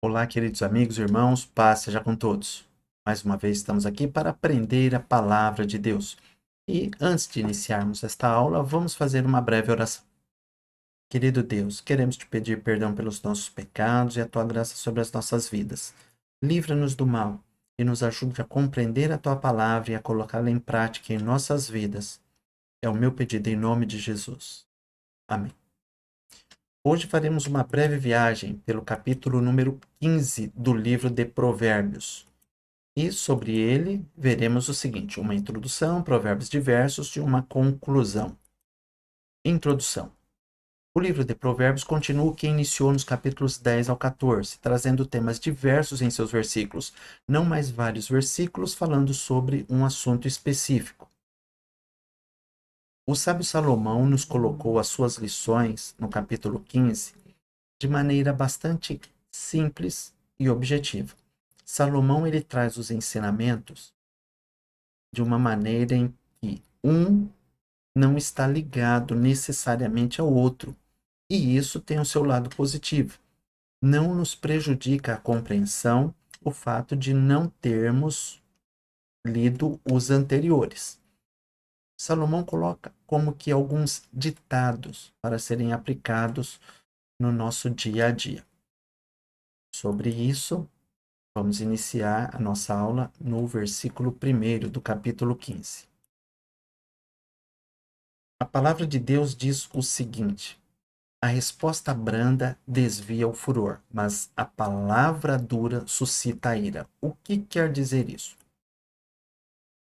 Olá, queridos amigos, irmãos, paz seja com todos. Mais uma vez estamos aqui para aprender a palavra de Deus. E antes de iniciarmos esta aula, vamos fazer uma breve oração. Querido Deus, queremos te pedir perdão pelos nossos pecados e a tua graça sobre as nossas vidas. Livra-nos do mal e nos ajude a compreender a tua palavra e a colocá-la em prática em nossas vidas. É o meu pedido em nome de Jesus. Amém. Hoje faremos uma breve viagem pelo capítulo número 15 do livro de Provérbios. E sobre ele veremos o seguinte: uma introdução, provérbios diversos e uma conclusão. Introdução. O livro de Provérbios continua o que iniciou nos capítulos 10 ao 14, trazendo temas diversos em seus versículos, não mais vários versículos falando sobre um assunto específico. O sábio Salomão nos colocou as suas lições no capítulo 15 de maneira bastante simples e objetiva. Salomão ele traz os ensinamentos de uma maneira em que um não está ligado necessariamente ao outro, e isso tem o seu lado positivo. Não nos prejudica a compreensão o fato de não termos lido os anteriores. Salomão coloca como que alguns ditados para serem aplicados no nosso dia a dia. Sobre isso, vamos iniciar a nossa aula no versículo 1 do capítulo 15. A palavra de Deus diz o seguinte: a resposta branda desvia o furor, mas a palavra dura suscita a ira. O que quer dizer isso?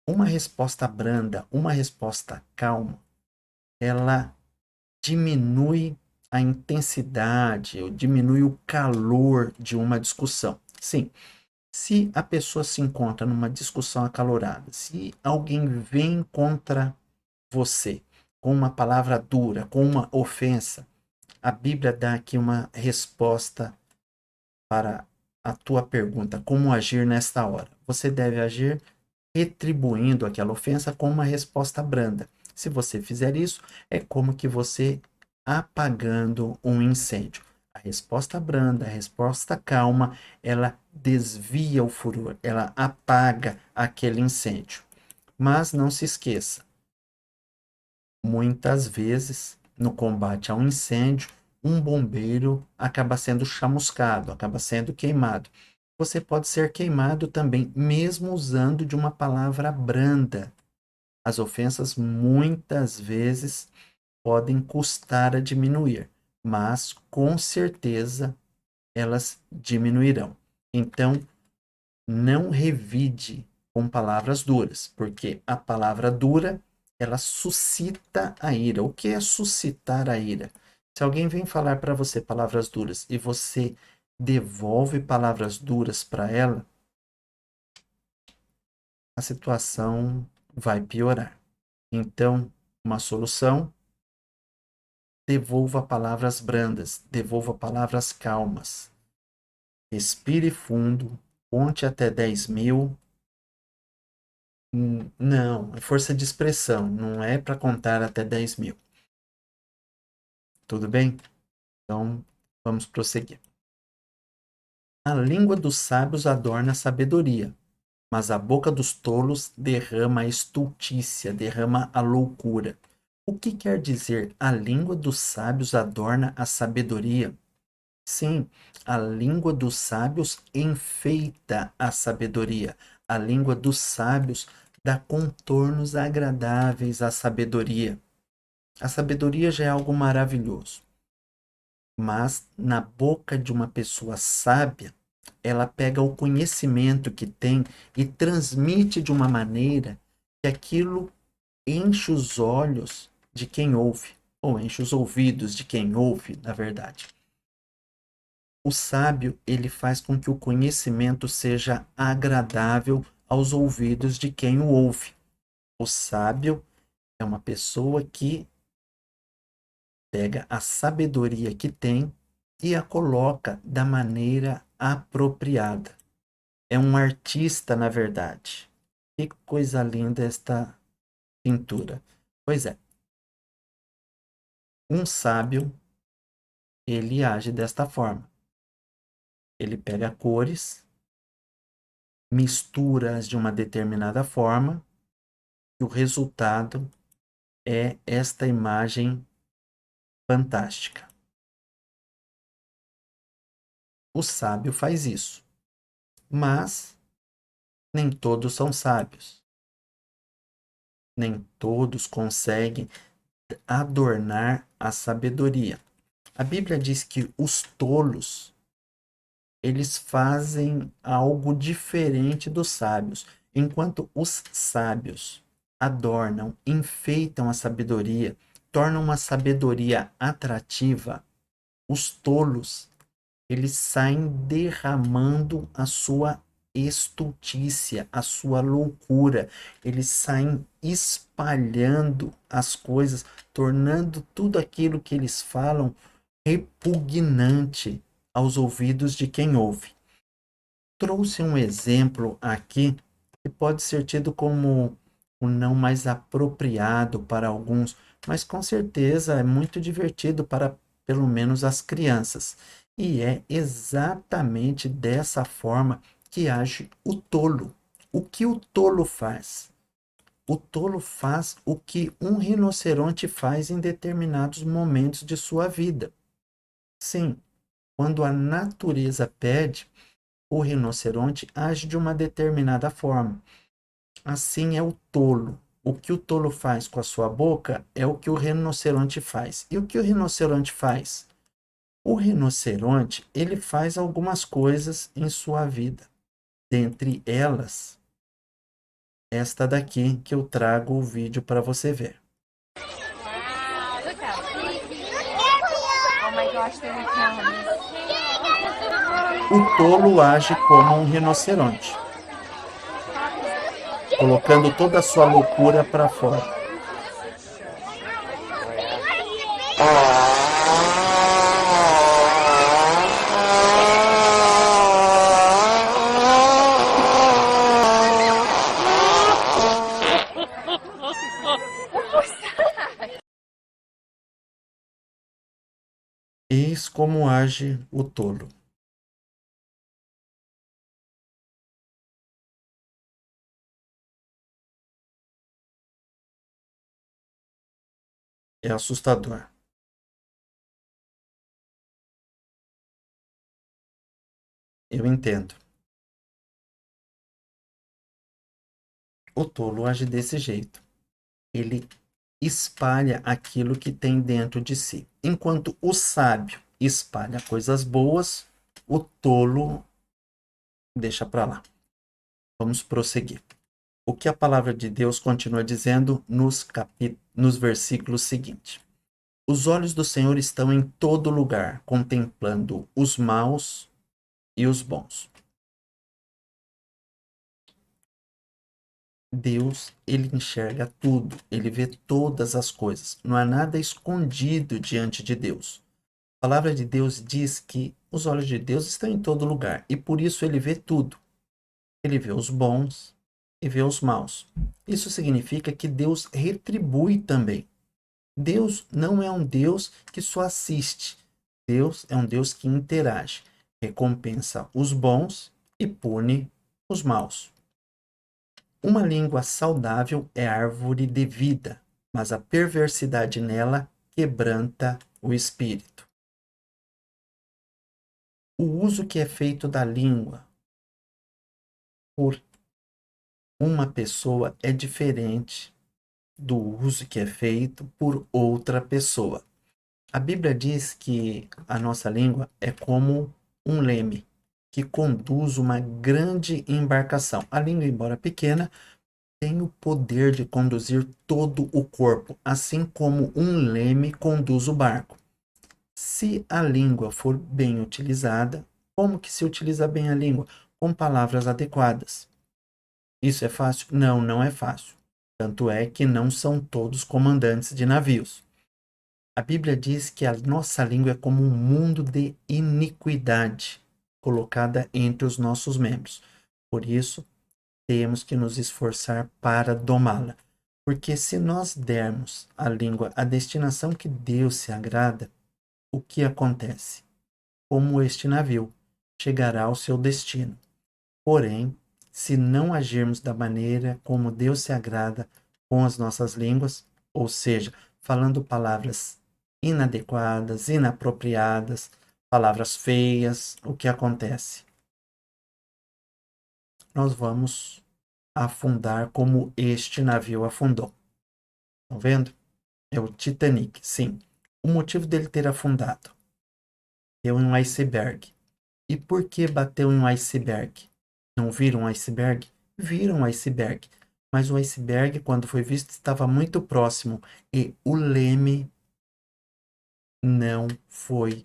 Uma resposta branda, uma resposta calma, ela diminui a intensidade, ou diminui o calor de uma discussão. Sim, se a pessoa se encontra numa discussão acalorada, se alguém vem contra você com uma palavra dura, com uma ofensa, a Bíblia dá aqui uma resposta para a tua pergunta: como agir nesta hora? Você deve agir retribuindo aquela ofensa com uma resposta branda. Se você fizer isso, é como que você apagando um incêndio. A resposta branda, a resposta calma, ela desvia o furor, ela apaga aquele incêndio. Mas não se esqueça, muitas vezes, no combate a um incêndio, um bombeiro acaba sendo chamuscado, acaba sendo queimado. Você pode ser queimado também, mesmo usando de uma palavra branda. As ofensas muitas vezes podem custar a diminuir, mas com certeza elas diminuirão. Então, não revide com palavras duras, porque a palavra dura, ela suscita a ira. O que é suscitar a ira? Se alguém vem falar para você palavras duras e você devolve palavras duras para ela, a situação vai piorar. Então, uma solução: devolva palavras brandas, devolva palavras calmas. Respire fundo, conte até 10.000. Não, é força de expressão, não é para contar até 10.000. Tudo bem? Então, vamos prosseguir. A língua dos sábios adorna a sabedoria, mas a boca dos tolos derrama a estultícia, derrama a loucura. O que quer dizer a língua dos sábios adorna a sabedoria? Sim, a língua dos sábios enfeita a sabedoria. A língua dos sábios dá contornos agradáveis à sabedoria. A sabedoria já é algo maravilhoso, mas na boca de uma pessoa sábia, ela pega o conhecimento que tem e transmite de uma maneira que aquilo enche os olhos de quem ouve, ou enche os ouvidos de quem ouve, na verdade. O sábio, ele faz com que o conhecimento seja agradável aos ouvidos de quem o ouve. O sábio é uma pessoa que pega a sabedoria que tem e a coloca da maneira apropriada. É um artista, na verdade. Que coisa linda esta pintura. Pois é, um sábio, ele age desta forma. Ele pega cores, mistura-as de uma determinada forma, e o resultado é esta imagem fantástica. O sábio faz isso, mas nem todos são sábios. Nem todos conseguem adornar a sabedoria. A Bíblia diz que os tolos, eles fazem algo diferente dos sábios. Enquanto os sábios adornam, enfeitam a sabedoria, tornam a sabedoria atrativa, os tolos, eles saem derramando a sua estultícia, a sua loucura. Eles saem espalhando as coisas, tornando tudo aquilo que eles falam repugnante aos ouvidos de quem ouve. Trouxe um exemplo aqui que pode ser tido como o não mais apropriado para alguns, mas com certeza é muito divertido para pelo menos as crianças. E é exatamente dessa forma que age o tolo. O que o tolo faz? O tolo faz o que um rinoceronte faz em determinados momentos de sua vida. Sim, quando a natureza pede, o rinoceronte age de uma determinada forma. Assim é o tolo. O que o tolo faz com a sua boca é o que o rinoceronte faz. E o que o rinoceronte faz? O rinoceronte, ele faz algumas coisas em sua vida. Dentre elas, esta daqui que eu trago o vídeo para você ver. O tolo age como um rinoceronte, colocando toda a sua loucura para fora. Eis como age o tolo. É assustador. Eu entendo. O tolo age desse jeito. Ele espalha aquilo que tem dentro de si. Enquanto o sábio espalha coisas boas, o tolo deixa para lá. Vamos prosseguir. O que a palavra de Deus continua dizendo nos versículos seguintes. Os olhos do Senhor estão em todo lugar, contemplando os maus e os bons. Deus, ele enxerga tudo, ele vê todas as coisas. Não há nada escondido diante de Deus. A palavra de Deus diz que os olhos de Deus estão em todo lugar e por isso ele vê tudo. Ele vê os bons e vê os maus. Isso significa que Deus retribui também. Deus não é um Deus que só assiste. Deus é um Deus que interage, recompensa os bons e pune os maus. Uma língua saudável é árvore de vida, mas a perversidade nela quebranta o espírito. O uso que é feito da língua por uma pessoa é diferente do uso que é feito por outra pessoa. A Bíblia diz que a nossa língua é como um leme que conduz uma grande embarcação. A língua, embora pequena, tem o poder de conduzir todo o corpo, assim como um leme conduz o barco. Se a língua for bem utilizada, como que se utiliza bem a língua? Com palavras adequadas. Isso é fácil? Não, não é fácil. Tanto é que não são todos comandantes de navios. A Bíblia diz que a nossa língua é como um mundo de iniquidade colocada entre os nossos membros. Por isso, temos que nos esforçar para domá-la. Porque se nós dermos à língua a destinação que Deus se agrada, o que acontece? Como este navio, chegará ao seu destino. Porém, se não agirmos da maneira como Deus se agrada com as nossas línguas, ou seja, falando palavras inadequadas, inapropriadas, palavras feias, o que acontece? Nós vamos afundar como este navio afundou. Estão vendo? É o Titanic, sim. O motivo dele ter afundado bateu em um iceberg. E por que bateu em um iceberg? Não viram um iceberg? Viram um iceberg. Mas o iceberg, quando foi visto, estava muito próximo e o leme não foi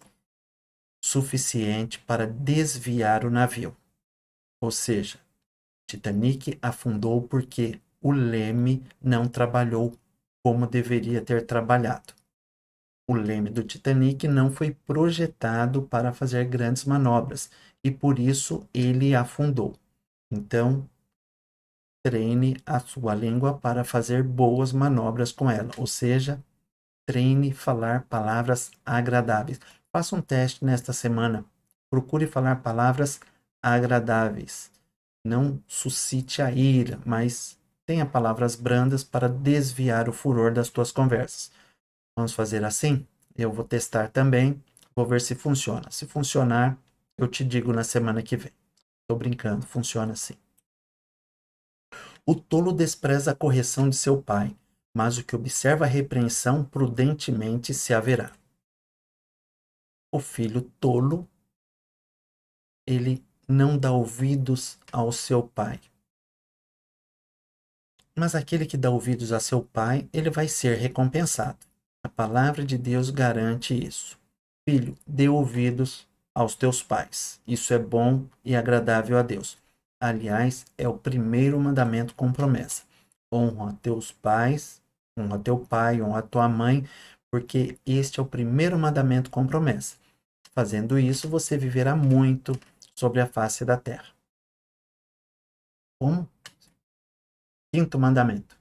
suficiente para desviar o navio. Ou seja, Titanic afundou porque o leme não trabalhou como deveria ter trabalhado. O leme do Titanic não foi projetado para fazer grandes manobras e por isso ele afundou. Então, treine a sua língua para fazer boas manobras com ela, ou seja, treine falar palavras agradáveis. Faça um teste nesta semana. Procure falar palavras agradáveis. Não suscite a ira, mas tenha palavras brandas para desviar o furor das tuas conversas. Vamos fazer assim? Eu vou testar também, vou ver se funciona. Se funcionar, eu te digo na semana que vem. Estou brincando, funciona assim. O tolo despreza a correção de seu pai, mas o que observa a repreensão prudentemente se haverá. O filho tolo, ele não dá ouvidos ao seu pai. Mas aquele que dá ouvidos a seu pai, ele vai ser recompensado. A palavra de Deus garante isso. Filho, dê ouvidos aos teus pais. Isso é bom e agradável a Deus. Aliás, é o primeiro mandamento com promessa. Honra teus pais, honra teu pai, honra tua mãe, porque este é o primeiro mandamento com promessa. Fazendo isso, você viverá muito sobre a face da terra. Como? Quinto mandamento.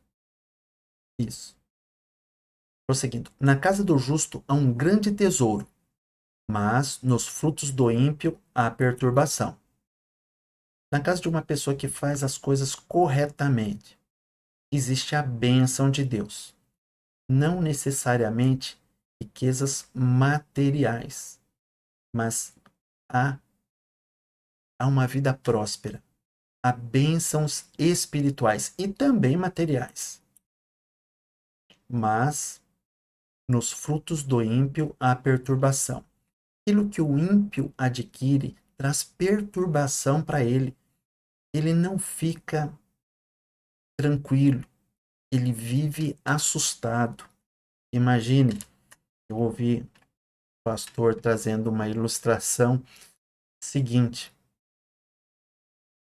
Isso. Prosseguindo. Na casa do justo há um grande tesouro, mas nos frutos do ímpio há perturbação. Na casa de uma pessoa que faz as coisas corretamente, existe a bênção de Deus. Não necessariamente riquezas materiais, mas há, há uma vida próspera. Há bênçãos espirituais e também materiais. Mas nos frutos do ímpio há perturbação. Aquilo que o ímpio adquire traz perturbação para ele. Ele não fica tranquilo, ele vive assustado. Imagine, eu ouvi o pastor trazendo uma ilustração seguinte: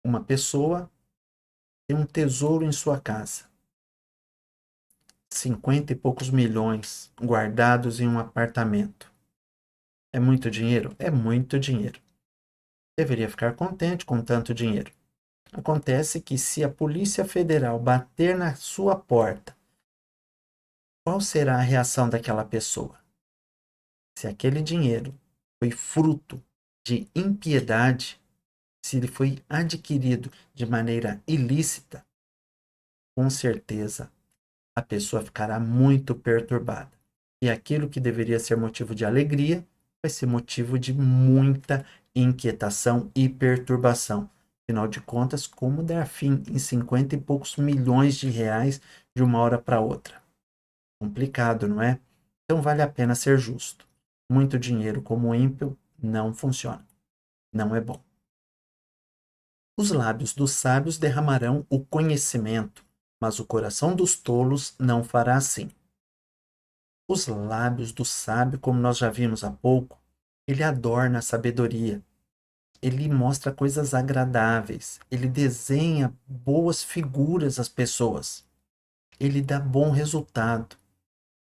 uma pessoa tem um tesouro em sua casa, 50 e poucos milhões guardados em um apartamento. É muito dinheiro? É muito dinheiro. Deveria ficar contente com tanto dinheiro. Acontece que se a Polícia Federal bater na sua porta, qual será a reação daquela pessoa? Se aquele dinheiro foi fruto de impiedade, se ele foi adquirido de maneira ilícita, com certeza a pessoa ficará muito perturbada. E aquilo que deveria ser motivo de alegria vai ser motivo de muita inquietação e perturbação. Afinal de contas, como dar fim em 50 e poucos milhões de reais de uma hora para outra? Complicado, não é? Então vale a pena ser justo. Muito dinheiro como ímpio não funciona. Não é bom. Os lábios dos sábios derramarão o conhecimento, mas o coração dos tolos não fará assim. Os lábios do sábio, como nós já vimos há pouco, ele adorna a sabedoria. Ele mostra coisas agradáveis. Ele desenha boas figuras às pessoas. Ele dá bom resultado.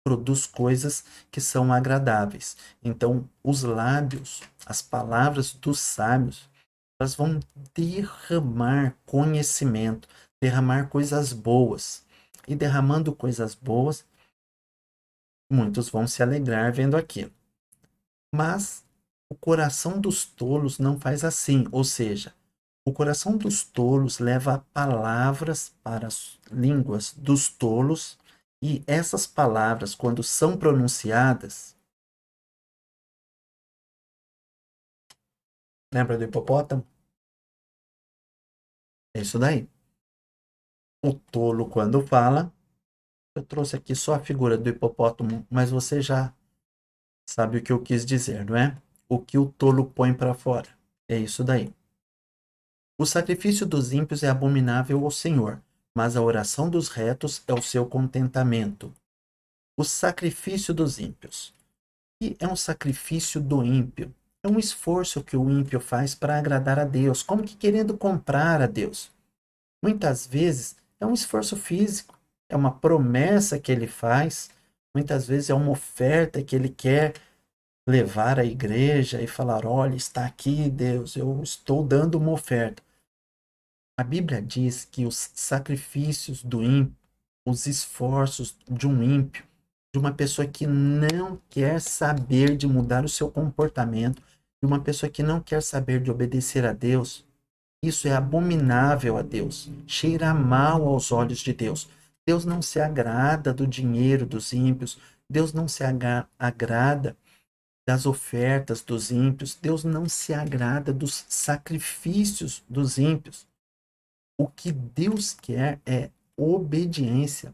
Produz coisas que são agradáveis. Então, os lábios, as palavras dos sábios, elas vão derramar conhecimento, derramar coisas boas. E derramando coisas boas, muitos vão se alegrar vendo aquilo. Mas O coração dos tolos não faz assim, ou seja, o coração dos tolos leva palavras para as línguas dos tolos, e essas palavras, quando são pronunciadas, lembra do hipopótamo? É isso daí. O tolo, quando fala, eu trouxe aqui só a figura do hipopótamo, mas você já sabe o que eu quis dizer, não é? O que o tolo põe para fora. É isso daí. O sacrifício dos ímpios é abominável ao Senhor, mas a oração dos retos é o seu contentamento. O sacrifício dos ímpios. E é um sacrifício do ímpio. É um esforço que o ímpio faz para agradar a Deus, como que querendo comprar a Deus. Muitas vezes é um esforço físico, é uma promessa que ele faz, muitas vezes é uma oferta que ele quer levar à igreja e falar: olha, está aqui, Deus, eu estou dando uma oferta. A Bíblia diz que os sacrifícios do ímpio, os esforços de um ímpio, de uma pessoa que não quer saber de mudar o seu comportamento, de uma pessoa que não quer saber de obedecer a Deus, isso é abominável a Deus, cheira mal aos olhos de Deus. Deus não se agrada do dinheiro dos ímpios, Deus não se agrada das ofertas dos ímpios, Deus não se agrada dos sacrifícios dos ímpios. O que Deus quer é obediência.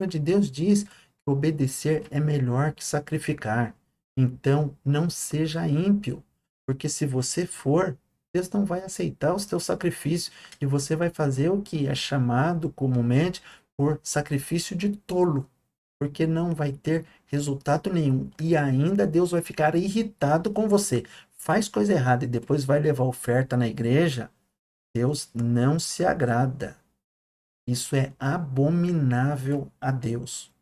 Onde Deus diz que obedecer é melhor que sacrificar. Então, não seja ímpio, porque se você for, Deus não vai aceitar os teus sacrifícios e você vai fazer o que é chamado comumente por sacrifício de tolo, porque não vai ter resultado nenhum e ainda Deus vai ficar irritado com você. Faz coisa errada e depois vai levar oferta na igreja, Deus não se agrada. Isso é abominável a Deus.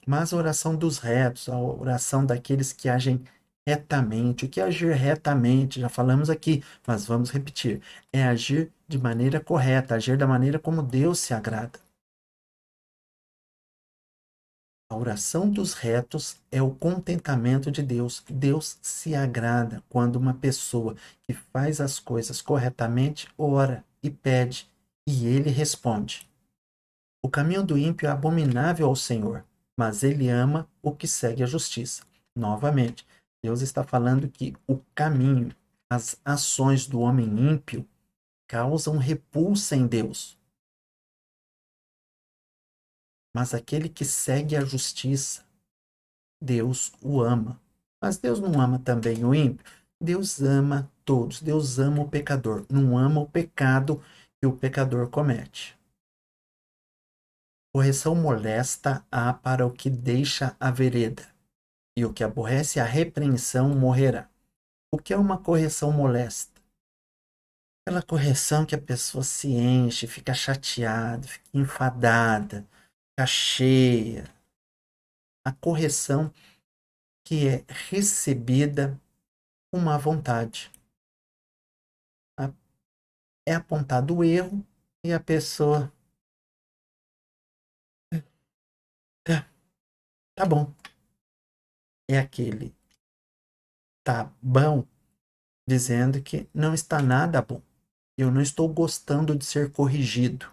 Mas a oração dos retos, a oração daqueles que agem retamente, o que é agir retamente? Já falamos aqui, mas vamos repetir. É agir de maneira correta, agir da maneira como Deus se agrada. A oração dos retos é o contentamento de Deus. Deus se agrada quando uma pessoa que faz as coisas corretamente ora e pede, e ele responde. O caminho do ímpio é abominável ao Senhor, mas ele ama o que segue a justiça. Novamente, Deus está falando que o caminho, as ações do homem ímpio causam repulsa em Deus. Mas aquele que segue a justiça, Deus o ama. Mas Deus não ama também o ímpio? Deus ama todos. Deus ama o pecador. Não ama o pecado que o pecador comete. Correção molesta há para o que deixa a vereda, e o que aborrece a repreensão morrerá. O que é uma correção molesta? Aquela correção que a pessoa se enche, fica chateada, fica enfadada, fica cheia. A correção que é recebida com má vontade. É apontado o erro e a pessoa, tá, tá bom. É aquele tá bom dizendo que não está nada bom. Eu não estou gostando de ser corrigido.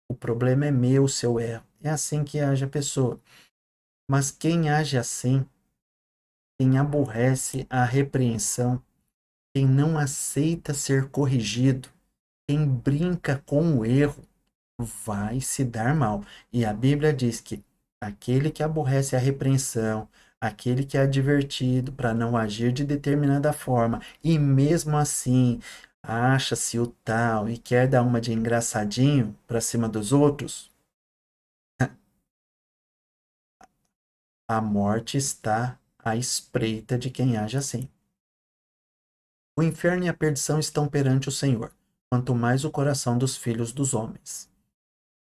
O problema é meu, seu erro. É assim que age a pessoa. Mas quem age assim, quem aborrece a repreensão, quem não aceita ser corrigido, quem brinca com o erro, vai se dar mal. E a Bíblia diz que aquele que aborrece a repreensão, aquele que é advertido para não agir de determinada forma, e mesmo assim acha-se o tal e quer dar uma de engraçadinho para cima dos outros, a morte está à espreita de quem age assim. O inferno e a perdição estão perante o Senhor, quanto mais o coração dos filhos dos homens.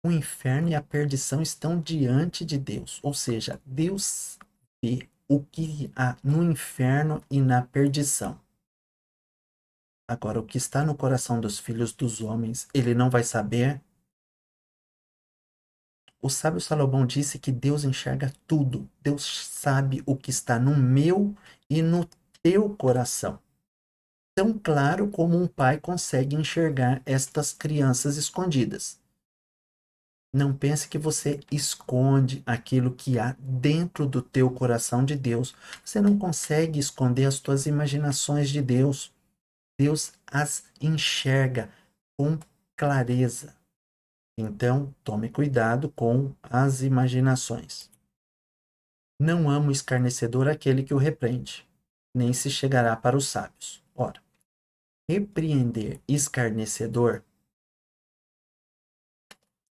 O inferno e a perdição estão diante de Deus, ou seja, Deus vê o que há no inferno e na perdição. Agora, o que está no coração dos filhos dos homens, ele não vai saber. O sábio Salomão disse que Deus enxerga tudo. Deus sabe o que está no meu e no teu coração. Tão claro como um pai consegue enxergar estas crianças escondidas. Não pense que você esconde aquilo que há dentro do teu coração de Deus. Você não consegue esconder as tuas imaginações de Deus. Deus as enxerga com clareza. Então, tome cuidado com as imaginações. Não ama o escarnecedor aquele que o repreende, nem se chegará para os sábios. Ora, repreender escarnecedor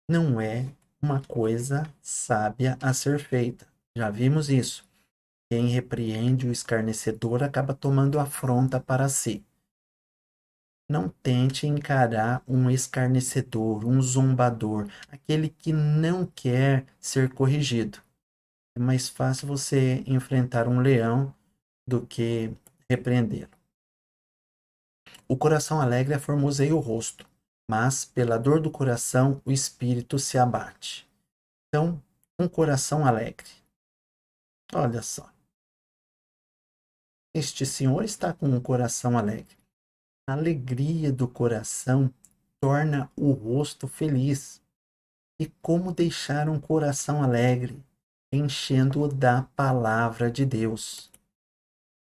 não é uma coisa sábia a ser feita. Já vimos isso. Quem repreende o escarnecedor acaba tomando afronta para si. Não tente encarar um escarnecedor, um zombador, aquele que não quer ser corrigido. É mais fácil você enfrentar um leão do que repreendê-lo. O coração alegre aformoseia o rosto, mas pela dor do coração o espírito se abate. Então, um coração alegre. Olha só, este senhor está com um coração alegre. A alegria do coração torna o rosto feliz. E como deixar um coração alegre? Enchendo-o da palavra de Deus.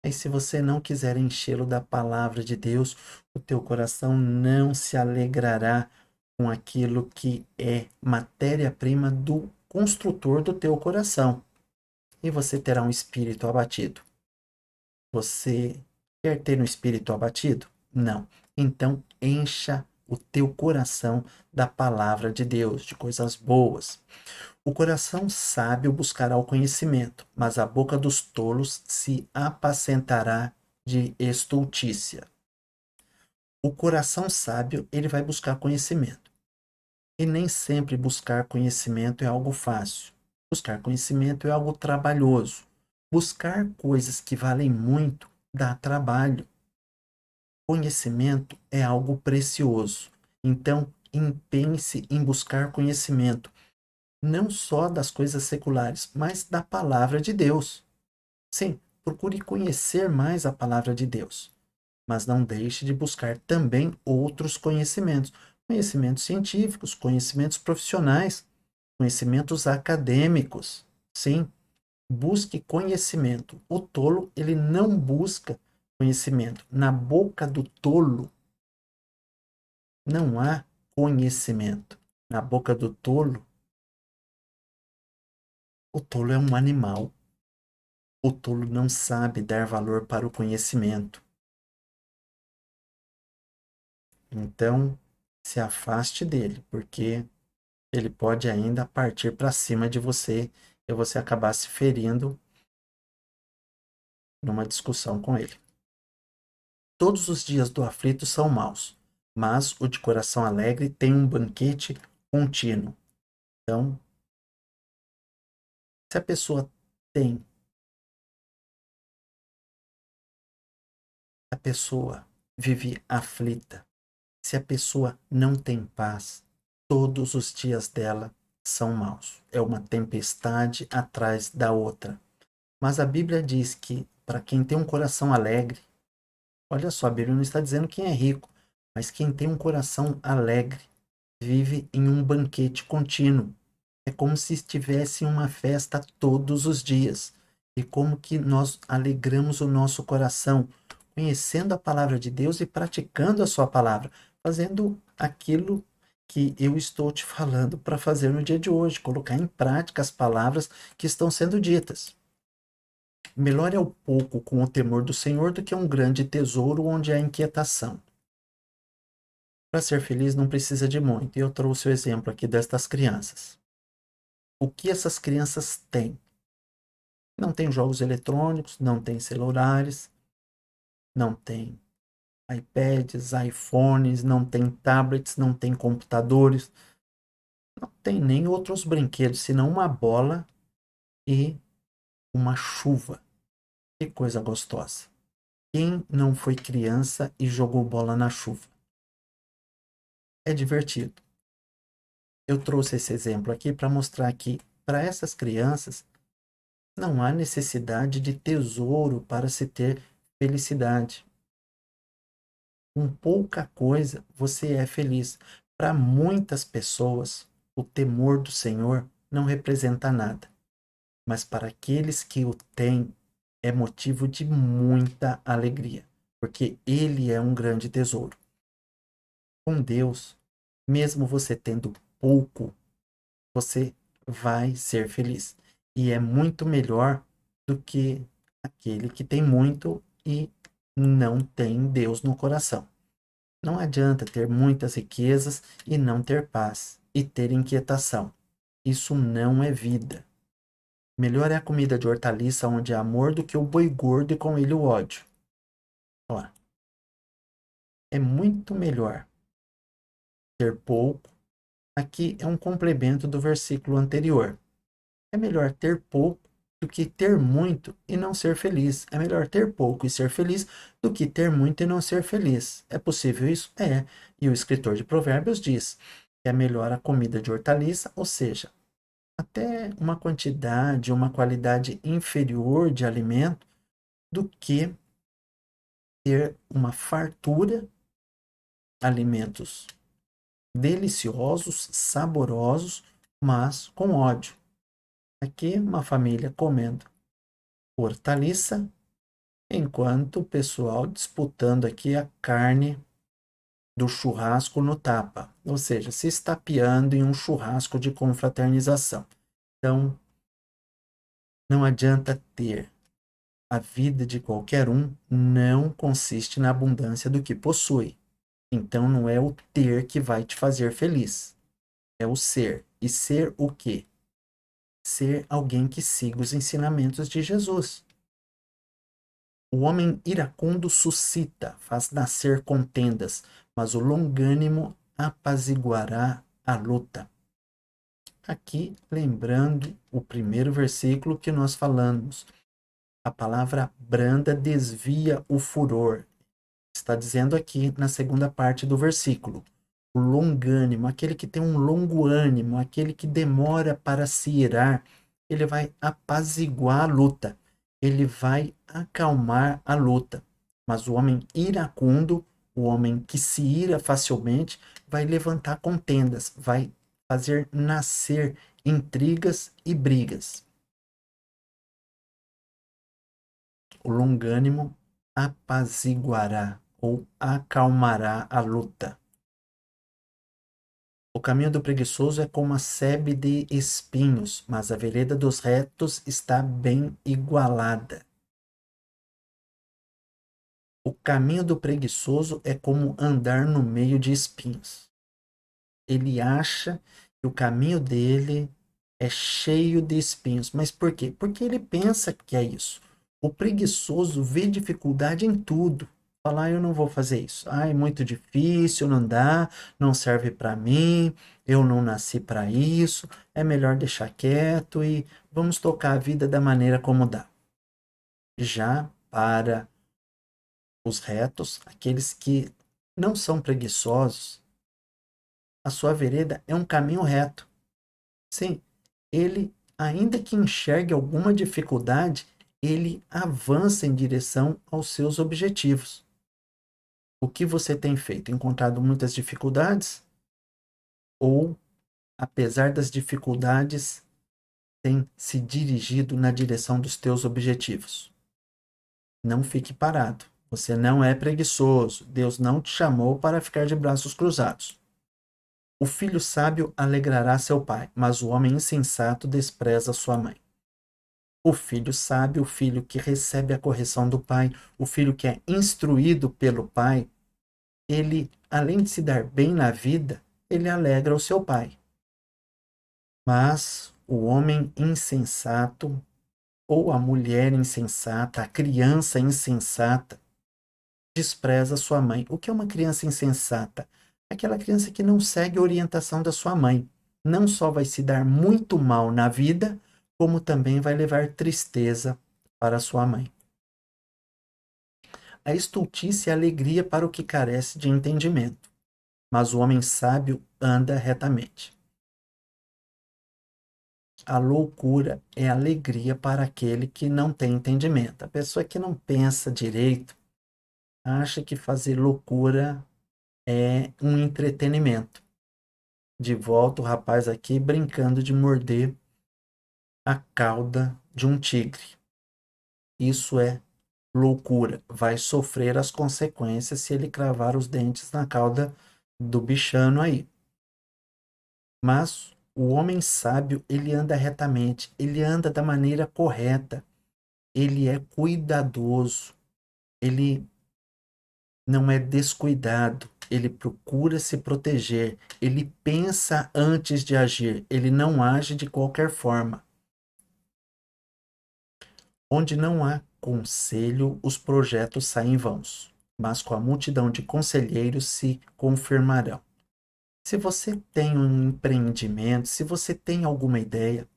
E se você não quiser enchê-lo da palavra de Deus, o teu coração não se alegrará com aquilo que é matéria-prima do construtor do teu coração. E você terá um espírito abatido. Você quer ter um espírito abatido? Não. Então encha o teu coração da palavra de Deus, de coisas boas. O coração sábio buscará o conhecimento, mas a boca dos tolos se apacentará de estultícia. O coração sábio, ele vai buscar conhecimento. E nem sempre buscar conhecimento é algo fácil. Buscar conhecimento é algo trabalhoso. Buscar coisas que valem muito dá trabalho. Conhecimento é algo precioso. Então, empenhe-se em buscar conhecimento, não só das coisas seculares, mas da palavra de Deus. Sim, procure conhecer mais a palavra de Deus, mas não deixe de buscar também outros conhecimentos, conhecimentos científicos, conhecimentos profissionais, conhecimentos acadêmicos. Sim, busque conhecimento. O tolo, ele não busca conhecimento. Na boca do tolo não há conhecimento. Na boca do tolo, o tolo é um animal. O tolo não sabe dar valor para o conhecimento. Então, se afaste dele, porque ele pode ainda partir para cima de você e você acabar se ferindo numa discussão com ele. Todos os dias do aflito são maus, mas o de coração alegre tem um banquete contínuo. Então, se a pessoa tem, a pessoa vive aflita, se a pessoa não tem paz, todos os dias dela são maus. É uma tempestade atrás da outra. Mas a Bíblia diz que para quem tem um coração alegre, olha só, a Bíblia não está dizendo quem é rico, mas quem tem um coração alegre vive em um banquete contínuo. É como se estivesse em uma festa todos os dias. E como que nós alegramos o nosso coração, conhecendo a palavra de Deus e praticando a sua palavra, fazendo aquilo que eu estou te falando para fazer no dia de hoje, colocar em prática as palavras que estão sendo ditas. Melhor é o pouco com o temor do Senhor do que um grande tesouro onde há inquietação. Para ser feliz não precisa de muito, e eu trouxe o exemplo aqui destas crianças. O que essas crianças têm? Não tem jogos eletrônicos, não tem celulares, não tem iPads, iPhones, não tem tablets, não tem computadores, não tem nem outros brinquedos, senão uma bola e uma chuva. Que coisa gostosa. Quem não foi criança e jogou bola na chuva? É divertido. Eu trouxe esse exemplo aqui para mostrar que, para essas crianças, não há necessidade de tesouro para se ter felicidade. Com pouca coisa, você é feliz. Para muitas pessoas, o temor do Senhor não representa nada, mas para aqueles que o têm, é motivo de muita alegria, porque Ele é um grande tesouro. Com Deus, mesmo você tendo pouco, você vai ser feliz. E é muito melhor do que aquele que tem muito e não tem Deus no coração. Não adianta ter muitas riquezas e não ter paz, e ter inquietação. Isso não é vida. Melhor é a comida de hortaliça onde há amor do que o boi gordo e com ele o ódio. Ó, é muito melhor ter pouco. Aqui é um complemento do versículo anterior. É melhor ter pouco do que ter muito e não ser feliz. É melhor ter pouco e ser feliz do que ter muito e não ser feliz. É possível isso? É. E o escritor de Provérbios diz que é melhor a comida de hortaliça, ou seja, até uma quantidade, uma qualidade inferior de alimento, do que ter uma fartura, alimentos deliciosos, saborosos, mas com ódio. Aqui, uma família comendo hortaliça, enquanto o pessoal disputando aqui a carne do churrasco no tapa, ou seja, se estapeando em um churrasco de confraternização. Então, não adianta ter. A vida de qualquer um não consiste na abundância do que possui. Então, não é o ter que vai te fazer feliz, é o ser. E ser o quê? Ser alguém que siga os ensinamentos de Jesus. O homem iracundo suscita, faz nascer contendas, mas o longânimo apaziguará a luta. Aqui, lembrando o primeiro versículo que nós falamos, a palavra branda desvia o furor. Está dizendo aqui na segunda parte do versículo. O longânimo, aquele que tem um longo ânimo, aquele que demora para se irar, ele vai apaziguar a luta, ele vai acalmar a luta. Mas o homem iracundo, o homem que se ira facilmente, vai levantar contendas, vai fazer nascer intrigas e brigas. O longânimo apaziguará ou acalmará a luta. O caminho do preguiçoso é como a sebe de espinhos, mas a vereda dos retos está bem igualada. O caminho do preguiçoso é como andar no meio de espinhos. Ele acha que o caminho dele é cheio de espinhos. Mas por quê? Porque ele pensa que é isso. O preguiçoso vê dificuldade em tudo. Falar, eu não vou fazer isso. Ah, é muito difícil, não dá, não serve para mim, eu não nasci para isso, é melhor deixar quieto e vamos tocar a vida da maneira como dá. Já para os retos, aqueles que não são preguiçosos, a sua vereda é um caminho reto. Sim, ele, ainda que enxergue alguma dificuldade, ele avança em direção aos seus objetivos. O que você tem feito? Encontrado muitas dificuldades? Ou, apesar das dificuldades, tem se dirigido na direção dos teus objetivos? Não fique parado. Você não é preguiçoso. Deus não te chamou para ficar de braços cruzados. O filho sábio alegrará seu pai, mas o homem insensato despreza sua mãe. O filho sábio, o filho que recebe a correção do pai, o filho que é instruído pelo pai, ele, além de se dar bem na vida, ele alegra o seu pai. Mas o homem insensato, ou a mulher insensata, a criança insensata, despreza sua mãe. O que é uma criança insensata? Aquela criança que não segue a orientação da sua mãe. Não só vai se dar muito mal na vida, como também vai levar tristeza para sua mãe. A estultícia é alegria para o que carece de entendimento, mas o homem sábio anda retamente. a loucura é alegria para aquele que não tem entendimento. A pessoa que não pensa direito acha que fazer loucura é um entretenimento. De volta o rapaz aqui brincando de morder a cauda de um tigre. Isso é loucura. Vai sofrer as consequências se ele cravar os dentes na cauda do bichano aí. Mas o homem sábio, ele anda retamente, ele anda da maneira correta, ele é cuidadoso, ele não é descuidado, ele procura se proteger, ele pensa antes de agir, ele não age de qualquer forma. Onde não há conselho, os projetos saem vãos, mas com a multidão de conselheiros se confirmarão. Se você tem um empreendimento, se você tem alguma ideia,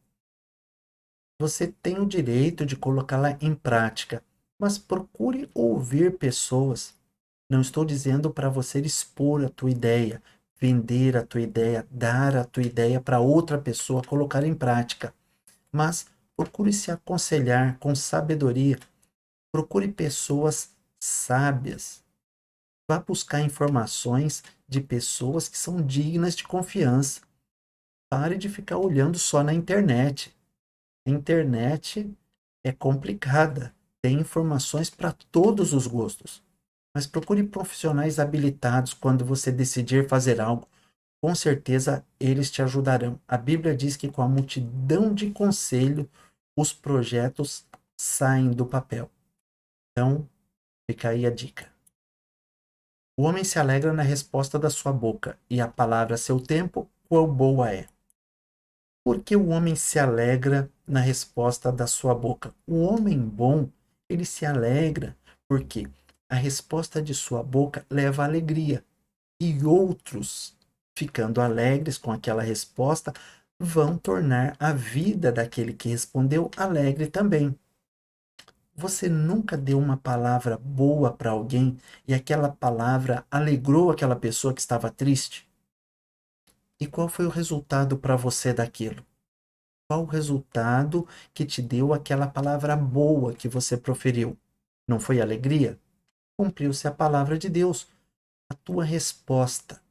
você tem o direito de colocá-la em prática, mas procure ouvir pessoas. Não estou dizendo para você expor a tua ideia, vender a tua ideia, dar a tua ideia para outra pessoa colocar em prática, mas procure se aconselhar com sabedoria. Procure pessoas sábias. Vá buscar informações de pessoas que são dignas de confiança. Pare de ficar olhando só na internet. A internet é complicada. Tem informações para todos os gostos. Mas procure profissionais habilitados quando você decidir fazer algo. Com certeza eles te ajudarão. A Bíblia diz que com a multidão de conselho, os projetos saem do papel. Então, fica aí a dica. O homem se alegra na resposta da sua boca, e a palavra a seu tempo, quão boa é. Por que o homem se alegra na resposta da sua boca? O homem bom, ele se alegra, porque a resposta de sua boca leva alegria. E outros, ficando alegres com aquela resposta, vão tornar a vida daquele que respondeu alegre também. Você nunca deu uma palavra boa para alguém e aquela palavra alegrou aquela pessoa que estava triste? E qual foi o resultado para você daquilo? Qual o resultado que te deu aquela palavra boa que você proferiu? Não foi alegria? Cumpriu-se a palavra de Deus. A tua resposta,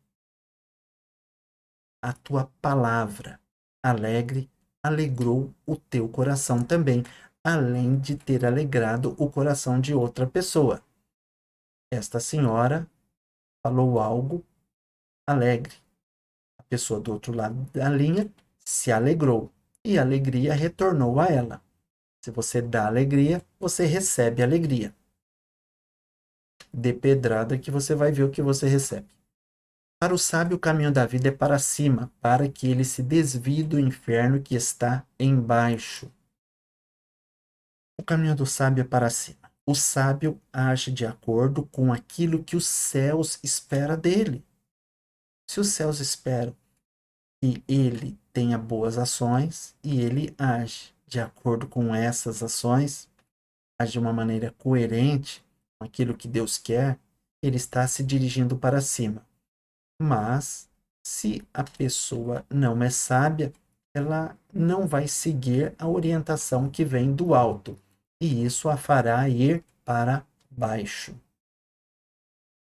a tua palavra alegre alegrou o teu coração também, além de ter alegrado o coração de outra pessoa. Esta senhora falou algo alegre. A pessoa do outro lado da linha se alegrou e a alegria retornou a ela. Se você dá alegria, você recebe alegria. Dê pedrada que você vai ver o que você recebe. Para o sábio, o caminho da vida é para cima, para que ele se desvie do inferno que está embaixo. O caminho do sábio é para cima. O sábio age de acordo com aquilo que os céus espera dele. Se os céus esperam que ele tenha boas ações e ele age de acordo com essas ações, age de uma maneira coerente com aquilo que Deus quer, ele está se dirigindo para cima. Mas, se a pessoa não é sábia, ela não vai seguir a orientação que vem do alto, e isso a fará ir para baixo.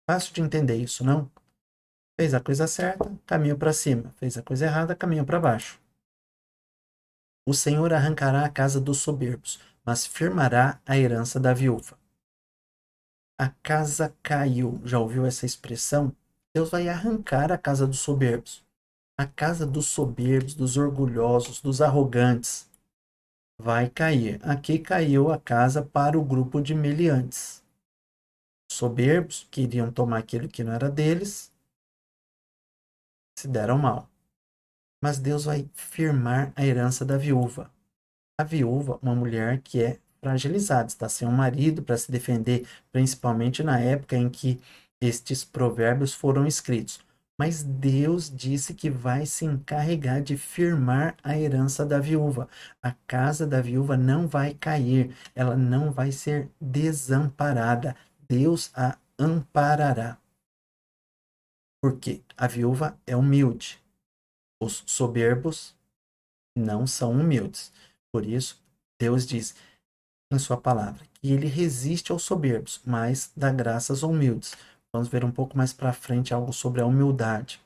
Fácil de entender isso, não? Fez a coisa certa, caminho para cima. Fez a coisa errada, caminho para baixo. O Senhor arrancará a casa dos soberbos, mas firmará a herança da viúva. A casa caiu. Já ouviu essa expressão? Deus vai arrancar a casa dos soberbos. A casa dos soberbos, dos orgulhosos, dos arrogantes vai cair. Aqui caiu a casa para o grupo de meliantes. Soberbos queriam tomar aquilo que não era deles, se deram mal. Mas Deus vai firmar a herança da viúva. A viúva, uma mulher que é fragilizada, está sem um marido para se defender, principalmente na época em que estes provérbios foram escritos. Mas Deus disse que vai se encarregar de firmar a herança da viúva. A casa da viúva não vai cair, ela não vai ser desamparada. Deus a amparará. Porque a viúva é humilde. Os soberbos não são humildes. Por isso, Deus diz em sua palavra que ele resiste aos soberbos, mas dá graças aos humildes. Vamos ver um pouco mais para frente algo sobre a humildade.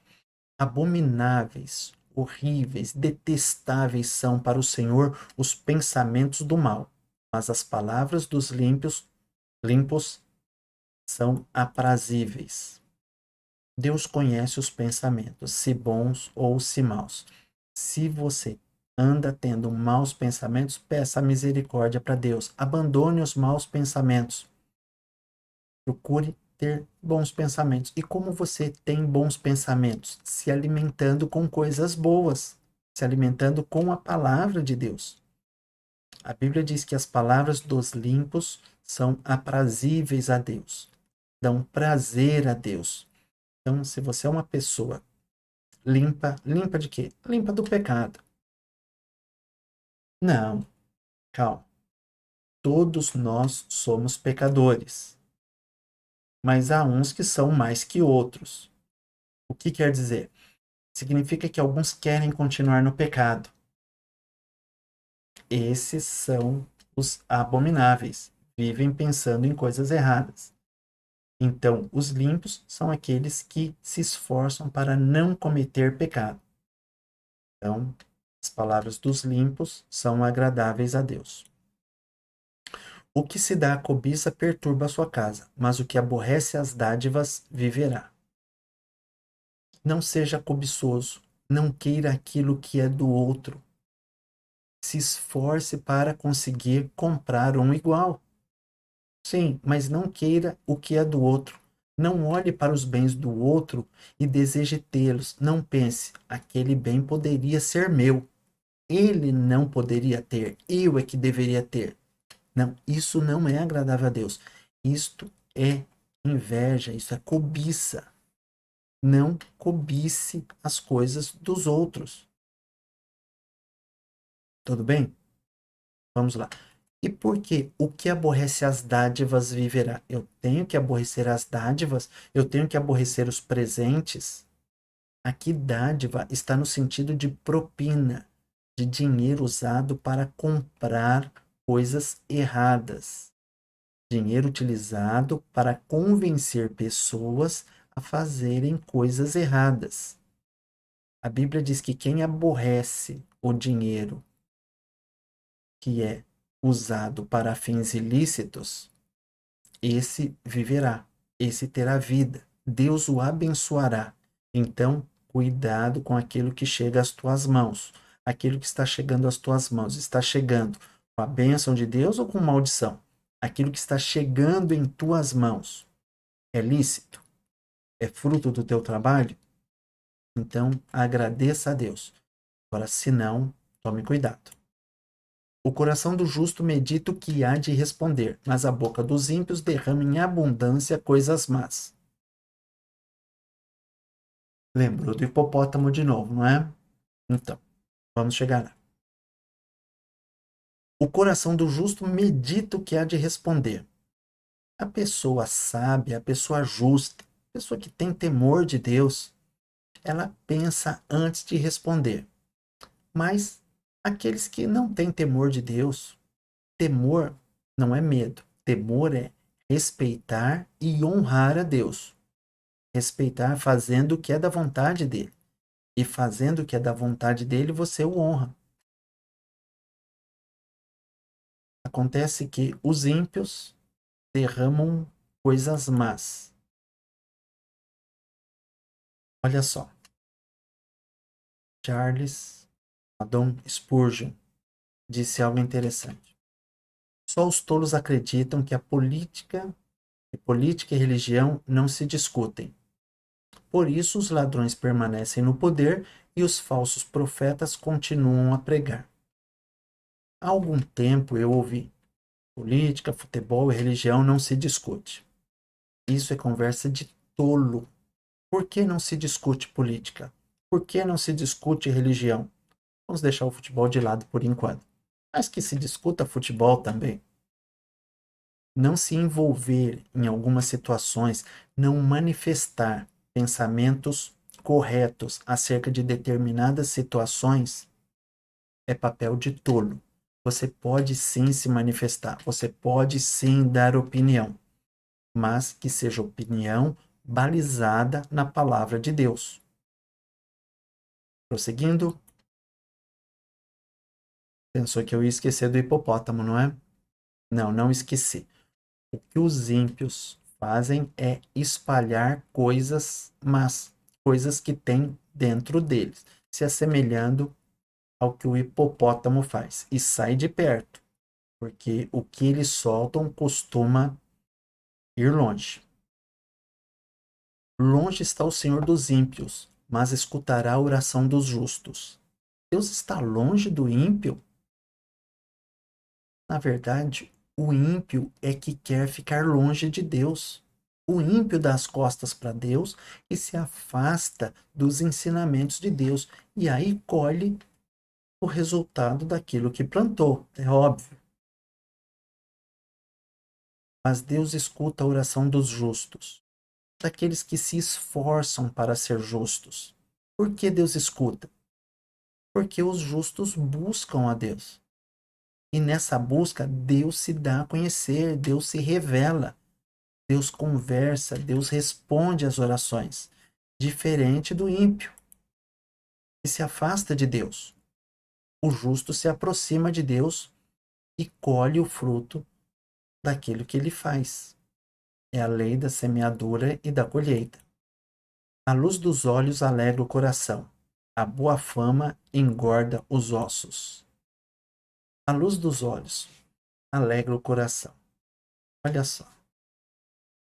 Abomináveis, horríveis, detestáveis são para o Senhor os pensamentos do mal, mas as palavras dos limpos são aprazíveis. Deus conhece os pensamentos, se bons ou se maus. Se você anda tendo maus pensamentos, peça misericórdia para Deus. Abandone os maus pensamentos. Procure ter bons pensamentos. E como você tem bons pensamentos? Se alimentando com coisas boas, se alimentando com a palavra de Deus. A Bíblia diz que as palavras dos limpos são aprazíveis a Deus, dão prazer a Deus. Então, se você é uma pessoa limpa, limpa de quê? Limpa do pecado. Não, calma. Todos nós somos pecadores, mas há uns que são mais que outros. O que quer dizer? Significa que alguns querem continuar no pecado. Esses são os abomináveis, vivem pensando em coisas erradas. Então, os limpos são aqueles que se esforçam para não cometer pecado. Então, as palavras dos limpos são agradáveis a Deus. O que se dá à cobiça perturba a sua casa, mas o que aborrece as dádivas viverá. Não seja cobiçoso, não queira aquilo que é do outro. Se esforce para conseguir comprar um igual. Sim, mas não queira o que é do outro. Não olhe para os bens do outro e deseje tê-los. Não pense, aquele bem poderia ser meu. Ele não poderia ter, eu é que deveria ter. Não, isso não é agradável a Deus. Isto é inveja, isso é cobiça. Não cobice as coisas dos outros. Tudo bem? Vamos lá. E por que o que aborrece as dádivas viverá? Eu tenho que aborrecer as dádivas? Eu tenho que aborrecer os presentes? Aqui, dádiva está no sentido de propina, de dinheiro usado para comprar coisas erradas. Dinheiro utilizado para convencer pessoas a fazerem coisas erradas. A Bíblia diz que quem aborrece o dinheiro que é usado para fins ilícitos, esse viverá, esse terá vida. Deus o abençoará. Então, cuidado com aquilo que chega às tuas mãos. Aquilo que está chegando às tuas mãos, está chegando com a bênção de Deus ou com maldição? Aquilo que está chegando em tuas mãos é lícito? É fruto do teu trabalho? Então, agradeça a Deus. Agora, se não, tome cuidado. O coração do justo medita o que há de responder, mas a boca dos ímpios derrama em abundância coisas más. Lembrou do hipopótamo de novo, não é? Então, vamos chegar lá. O coração do justo medita o que há de responder. A pessoa sábia, a pessoa justa, a pessoa que tem temor de Deus, ela pensa antes de responder. Mas aqueles que não têm temor de Deus, temor não é medo. Temor é respeitar e honrar a Deus. Respeitar fazendo o que é da vontade dele. E fazendo o que é da vontade dele, você o honra. Acontece que os ímpios derramam coisas más. Olha só. Charles Haddon Spurgeon disse algo interessante. Só os tolos acreditam que política e religião não se discutem. Por isso, os ladrões permanecem no poder e os falsos profetas continuam a pregar. Há algum tempo eu ouvi: política, futebol e religião não se discute. Isso é conversa de tolo. Por que não se discute política? Por que não se discute religião? Vamos deixar o futebol de lado por enquanto. Mas que se discuta futebol também. Não se envolver em algumas situações, não manifestar pensamentos corretos acerca de determinadas situações, é papel de tolo. Você pode sim se manifestar, você pode sim dar opinião, mas que seja opinião balizada na palavra de Deus. Prosseguindo, pensou que eu ia esquecer do hipopótamo, não é? Não, não esqueci. O que os ímpios fazem é espalhar coisas, mas coisas que tem dentro deles, se assemelhando ao que o hipopótamo faz. E sai de perto, porque o que eles soltam costuma ir longe. Longe está o Senhor dos ímpios, mas escutará a oração dos justos. Deus está longe do ímpio? Na verdade, o ímpio é que quer ficar longe de Deus. O ímpio dá as costas para Deus e se afasta dos ensinamentos de Deus. E aí colhe o resultado daquilo que plantou, é óbvio. Mas Deus escuta a oração dos justos, daqueles que se esforçam para ser justos. Por que Deus escuta? Porque os justos buscam a Deus. E nessa busca, Deus se dá a conhecer, Deus se revela, Deus conversa, Deus responde às orações. Diferente do ímpio, que se afasta de Deus. O justo se aproxima de Deus e colhe o fruto daquilo que ele faz. É a lei da semeadura e da colheita. A luz dos olhos alegra o coração. A boa fama engorda os ossos. A luz dos olhos alegra o coração. Olha só.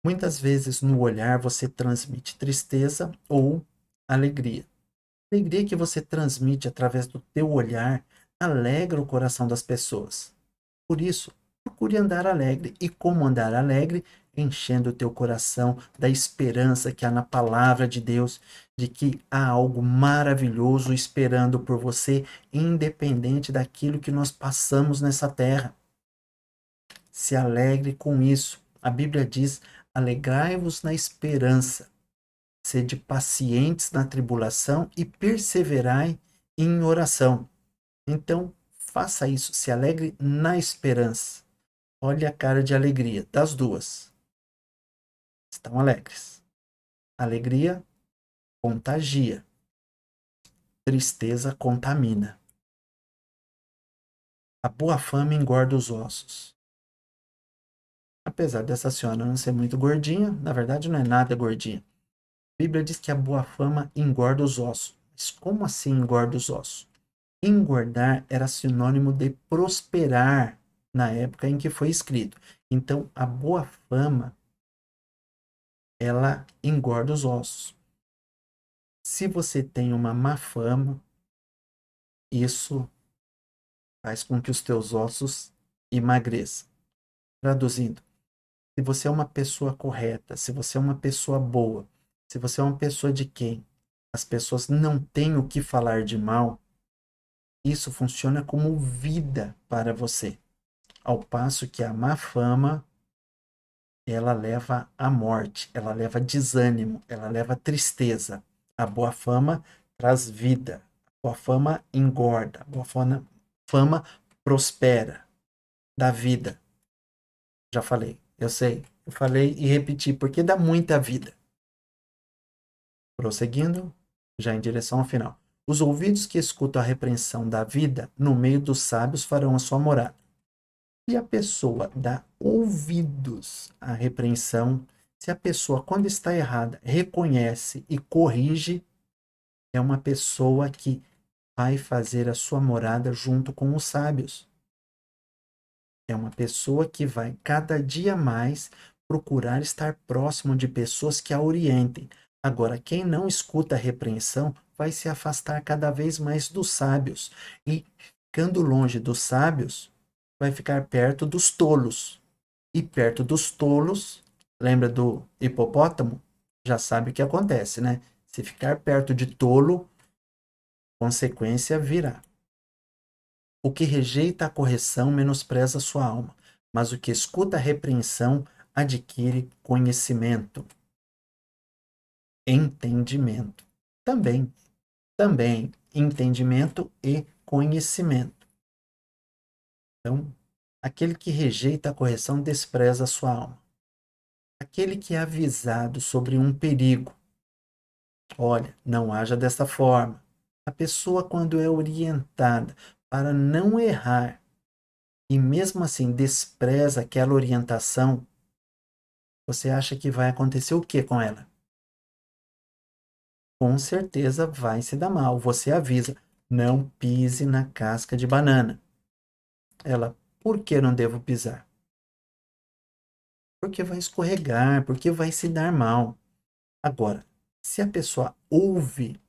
Muitas vezes no olhar você transmite tristeza ou alegria. A alegria que você transmite através do teu olhar alegra o coração das pessoas. Por isso, procure andar alegre. E como andar alegre? Enchendo o teu coração da esperança que há na palavra de Deus, de que há algo maravilhoso esperando por você, independente daquilo que nós passamos nessa terra. Se alegre com isso. A Bíblia diz: alegrai-vos na esperança, sede pacientes na tribulação e perseverai em oração. Então, faça isso, se alegre na esperança. Olha a cara de alegria das duas. Estão alegres. Alegria contagia, tristeza contamina. A boa fama engorda os ossos. Apesar dessa senhora não ser muito gordinha, na verdade não é nada gordinha. A Bíblia diz que a boa fama engorda os ossos. Mas como assim engorda os ossos? Engordar era sinônimo de prosperar na época em que foi escrito. Então, a boa fama, ela engorda os ossos. Se você tem uma má fama, isso faz com que os teus ossos emagreçam. Traduzindo, se você é uma pessoa correta, se você é uma pessoa boa, se você é uma pessoa de quem as pessoas não têm o que falar de mal, isso funciona como vida para você. Ao passo que a má fama, ela leva à morte, ela leva desânimo, ela leva tristeza. A boa fama traz vida. A boa fama engorda. A boa fama prospera, dá vida. Já falei, eu sei. Eu falei e repeti, porque dá muita vida. Prosseguindo, já em direção ao final. Os ouvidos que escutam a repreensão da vida, no meio dos sábios farão a sua morada. Se a pessoa dá ouvidos à repreensão, se a pessoa, quando está errada, reconhece e corrige, é uma pessoa que vai fazer a sua morada junto com os sábios. É uma pessoa que vai cada dia mais procurar estar próximo de pessoas que a orientem. Agora, quem não escuta a repreensão vai se afastar cada vez mais dos sábios. E, ficando longe dos sábios, vai ficar perto dos tolos. E perto dos tolos, lembra do hipopótamo? Já sabe o que acontece, né? Se ficar perto de tolo, consequência virá. O que rejeita a correção menospreza sua alma, mas o que escuta a repreensão adquire conhecimento, entendimento. Também, também entendimento e conhecimento. Então, aquele que rejeita a correção despreza a sua alma. Aquele que é avisado sobre um perigo, olha, não haja dessa forma. A pessoa, quando é orientada para não errar e mesmo assim despreza aquela orientação, você acha que vai acontecer o que com ela? Com certeza vai se dar mal. Você avisa, não pise na casca de banana. Ela, por que não devo pisar? Porque vai escorregar, porque vai se dar mal. Agora, se a pessoa ouve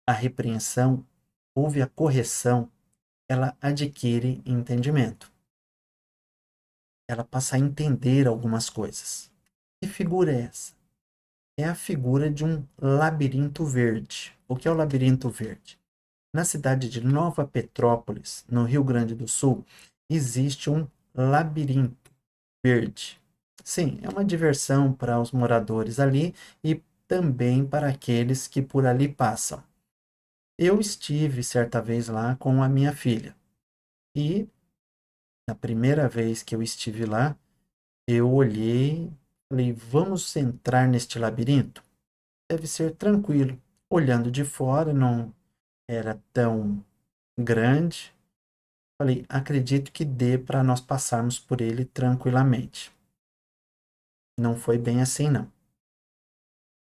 a repreensão, ouve a correção, ela adquire entendimento. Ela passa a entender algumas coisas. Que figura é essa? É a figura de um labirinto verde. O que é o labirinto verde? Na cidade de Nova Petrópolis, no Rio Grande do Sul, existe um labirinto verde. Sim, é uma diversão para os moradores ali e também para aqueles que por ali passam. Eu estive certa vez lá com a minha filha e na primeira vez que eu estive lá, eu olhei, falei, vamos entrar neste labirinto? Deve ser tranquilo. Olhando de fora, não era tão grande. Falei, acredito que dê para nós passarmos por ele tranquilamente. Não foi bem assim, não.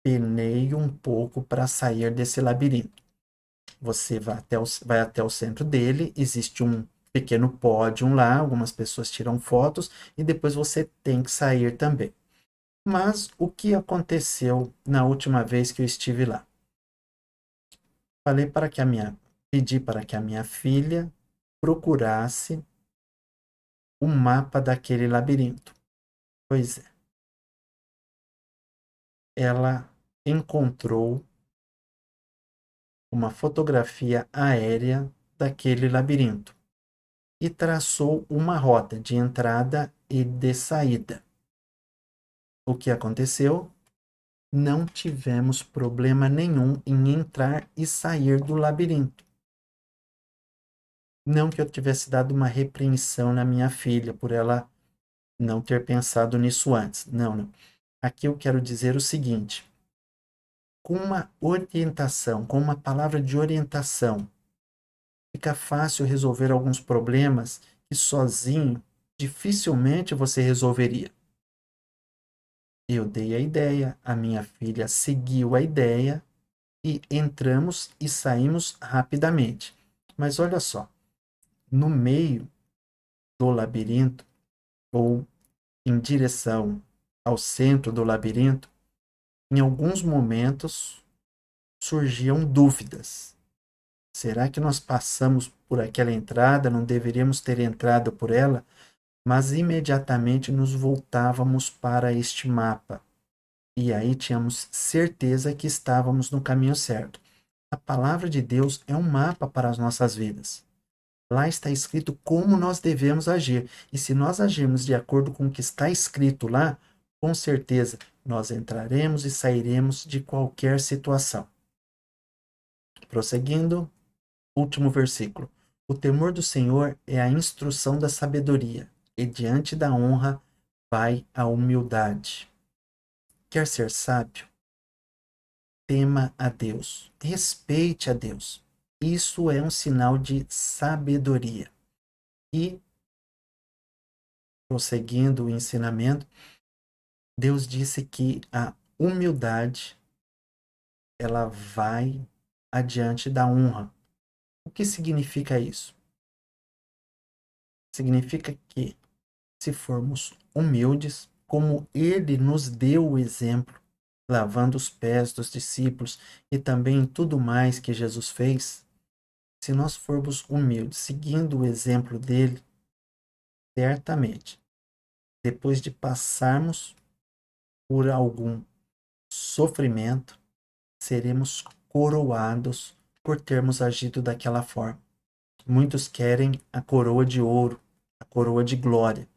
Penei um pouco para sair desse labirinto. Você vai até o centro dele, existe um pequeno pódio lá, algumas pessoas tiram fotos e depois você tem que sair também. Mas o que aconteceu na última vez que eu estive lá? Pedi para que a minha filha procurasse o mapa daquele labirinto. Pois é, ela encontrou uma fotografia aérea daquele labirinto e traçou uma rota de entrada e de saída. O que aconteceu? Não tivemos problema nenhum em entrar e sair do labirinto. Não que eu tivesse dado uma repreensão na minha filha por ela não ter pensado nisso antes. Não, não. Aqui eu quero dizer o seguinte: com uma orientação, com uma palavra de orientação, fica fácil resolver alguns problemas que sozinho dificilmente você resolveria. Eu dei a ideia, a minha filha seguiu a ideia e entramos e saímos rapidamente. Mas olha só, no meio do labirinto, ou em direção ao centro do labirinto, em alguns momentos surgiam dúvidas. Será que nós passamos por aquela entrada? Não deveríamos ter entrado por ela? Mas imediatamente nos voltávamos para este mapa. E aí tínhamos certeza que estávamos no caminho certo. A palavra de Deus é um mapa para as nossas vidas. Lá está escrito como nós devemos agir. E se nós agirmos de acordo com o que está escrito lá, com certeza nós entraremos e sairemos de qualquer situação. Prosseguindo, último versículo. O temor do Senhor é a instrução da sabedoria, e diante da honra vai a humildade. Quer ser sábio? Tema a Deus, respeite a Deus. Isso é um sinal de sabedoria. E, prosseguindo o ensinamento, Deus disse que a humildade ela vai adiante da honra. O que significa isso? Significa que se formos humildes, como ele nos deu o exemplo, lavando os pés dos discípulos e também em tudo mais que Jesus fez, se nós formos humildes, seguindo o exemplo dele, certamente, depois de passarmos por algum sofrimento, seremos coroados por termos agido daquela forma. Muitos querem a coroa de ouro, a coroa de glória,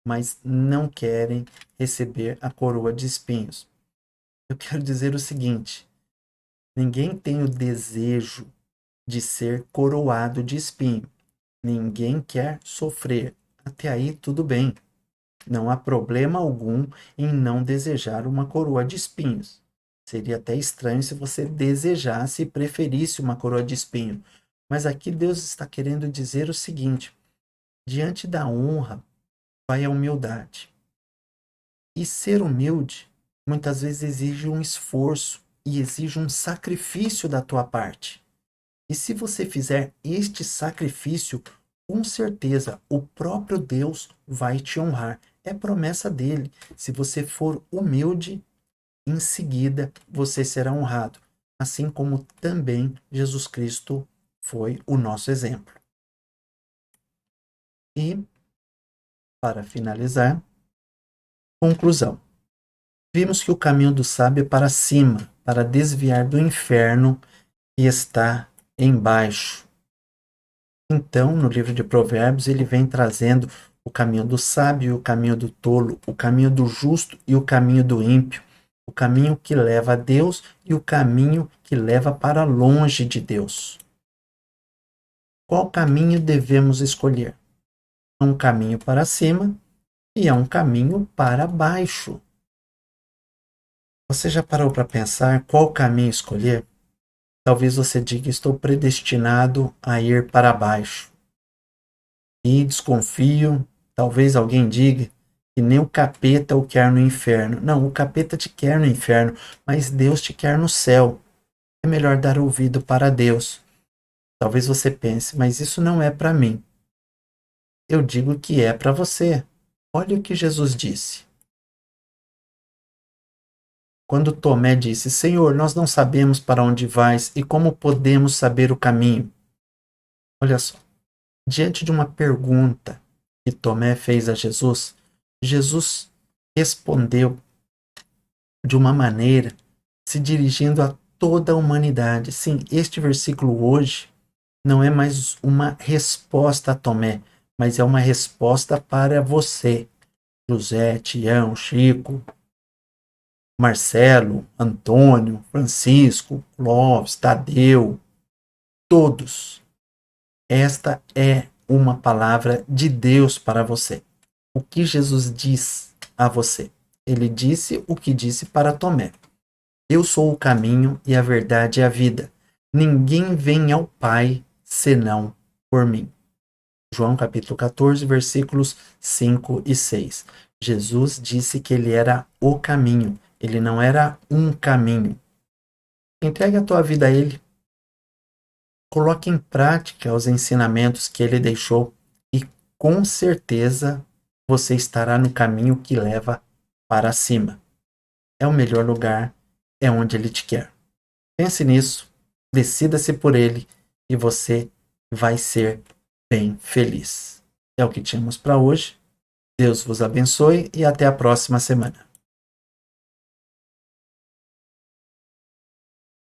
mas não querem receber a coroa de espinhos. Eu quero dizer o seguinte: ninguém tem o desejo de ser coroado de espinho. Ninguém quer sofrer. Até aí, tudo bem. Não há problema algum em não desejar uma coroa de espinhos. Seria até estranho se você desejasse e preferisse uma coroa de espinho. Mas aqui Deus está querendo dizer o seguinte: diante da honra vai a humildade. E ser humilde muitas vezes exige um esforço e exige um sacrifício da tua parte. E se você fizer este sacrifício, com certeza o próprio Deus vai te honrar. É promessa dele. Se você for humilde, em seguida você será honrado. Assim como também Jesus Cristo foi o nosso exemplo. E, para finalizar, conclusão. Vimos que o caminho do sábio é para cima, para desviar do inferno que está embaixo. Então, no livro de Provérbios, ele vem trazendo o caminho do sábio e o caminho do tolo, o caminho do justo e o caminho do ímpio, o caminho que leva a Deus e o caminho que leva para longe de Deus. Qual caminho devemos escolher? Há um caminho para cima e há um caminho para baixo. Você já parou para pensar qual caminho escolher? Talvez você diga: estou predestinado a ir para baixo. E desconfio, talvez alguém diga que nem o capeta o quer no inferno. Não, o capeta te quer no inferno, mas Deus te quer no céu. É melhor dar ouvido para Deus. Talvez você pense: mas isso não é para mim. Eu digo que é para você. Olha o que Jesus disse. Quando Tomé disse: Senhor, nós não sabemos para onde vais e como podemos saber o caminho. Olha só, diante de uma pergunta que Tomé fez a Jesus, Jesus respondeu de uma maneira se dirigindo a toda a humanidade. Sim, este versículo hoje não é mais uma resposta a Tomé, mas é uma resposta para você, José, Tião, Chico, Marcelo, Antônio, Francisco, Clóvis, Tadeu, todos. Esta é uma palavra de Deus para você. O que Jesus diz a você? Ele disse o que disse para Tomé. Eu sou o caminho e a verdade e a vida. Ninguém vem ao Pai senão por mim. João capítulo 14, versículos 5 e 6. Jesus disse que ele era o caminho. Ele não era um caminho. Entregue a tua vida a ele. Coloque em prática os ensinamentos que ele deixou e com certeza você estará no caminho que leva para cima. É o melhor lugar, é onde ele te quer. Pense nisso, decida-se por ele e você vai ser bem feliz. É o que tínhamos para hoje. Deus vos abençoe e até a próxima semana.